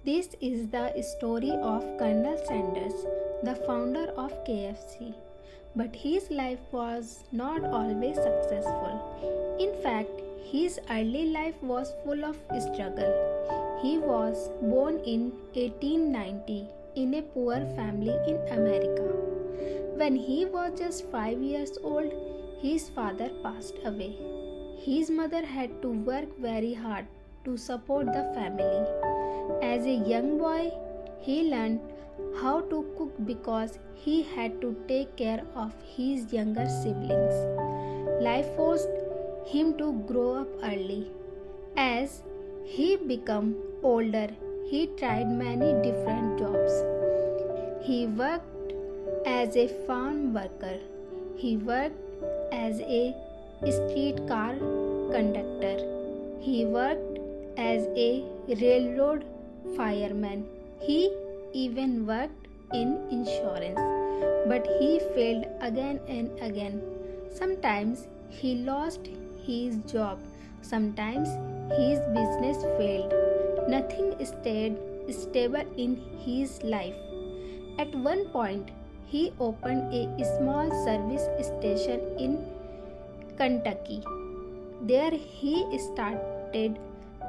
This is the story of Colonel Sanders, the founder of KFC. But his life was not always successful. In fact, his early life was full of struggle. He was born in 1890 in a poor family in America. When he was just 5 years old, his father passed away. His mother had to work very hard to support the family. As a young boy, he learned how to cook because he had to take care of his younger siblings. Life forced him to grow up early. As he became older, he tried many different jobs. He worked as a farm worker. He worked as a streetcar conductor. He worked as a railroad fireman. He even worked in insurance. But he failed again and again. Sometimes he lost his job. Sometimes his business failed. Nothing stayed stable in his life. At one point, he opened a small service station in Kentucky. There he started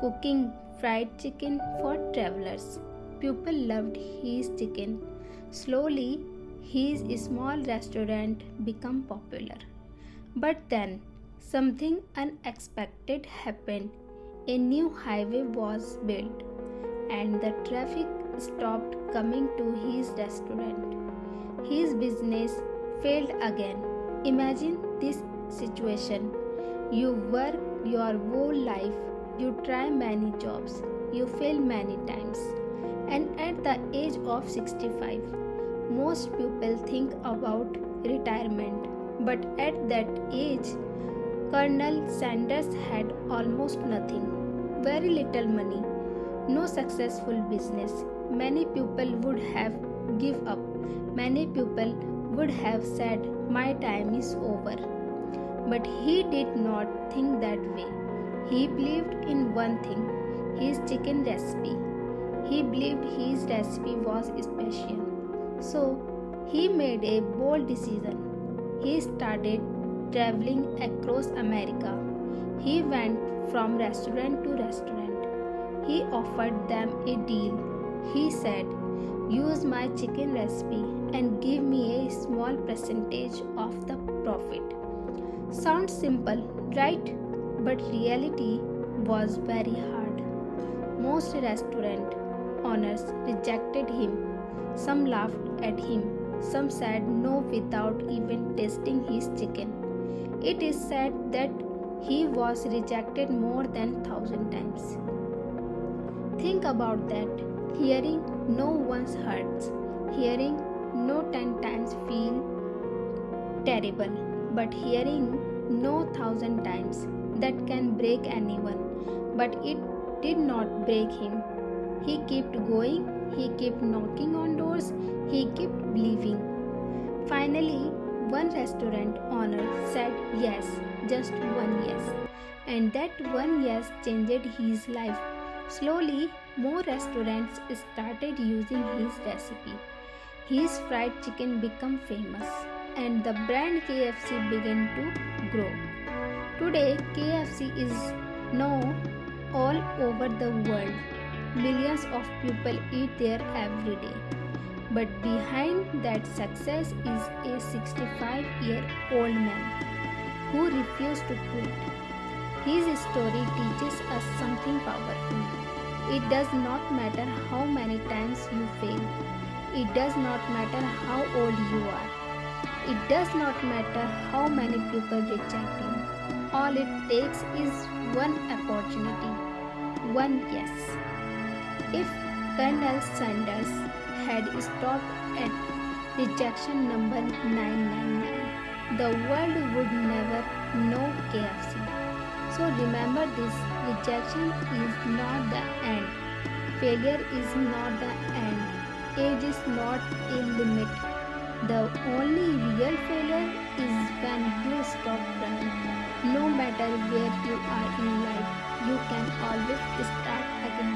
cooking fried chicken for travelers. People loved his chicken. Slowly, his small restaurant became popular. But then, something unexpected happened. A new highway was built, and the traffic stopped coming to his restaurant. His business failed again. Imagine this situation. You work your whole life, you try many jobs, you fail many times, and at the age of 65, most people think about retirement. But at that age, Colonel Sanders had almost nothing, very little money, no successful business. Many people would have give up. Many people would have said, "My time is over." But he did not think that way. He believed in one thing, his chicken recipe. He believed his recipe was special. So he made a bold decision. He started traveling across America. He went from restaurant to restaurant. He offered them a deal. He said, "Use my chicken recipe and give me a small percentage of the profit." Sounds simple, right? But reality was very hard. Most restaurant owners rejected him. Some laughed at him. Some said no without even tasting his chicken. It is said that he was rejected more than 1,000 times. Think about that. Hearing no once hurts. Hearing no 10 times feel terrible. But hearing no 1,000 times, that can break anyone. But it did not break him. He kept going. He kept knocking on doors. He kept believing. Finally, one restaurant owner said yes, just one yes. And that one yes changed his life. Slowly, more restaurants started using his recipe. His fried chicken became famous, and the brand KFC began to grow. Today, KFC is known all over the world. Millions of people eat there every day. But behind that success is a 65-year-old man who refused to quit. His story teaches us something powerful. It does not matter how many times you fail. It does not matter how old you are. It does not matter how many people reject you. All it takes is one opportunity, one yes. If Colonel Sanders had stopped at rejection number 999, the world would never know KFC. So remember this, rejection is not the end. Failure is not the end. Age is not a limit. The only real failure is when you stop trying. No matter where you are in life, you can always start again.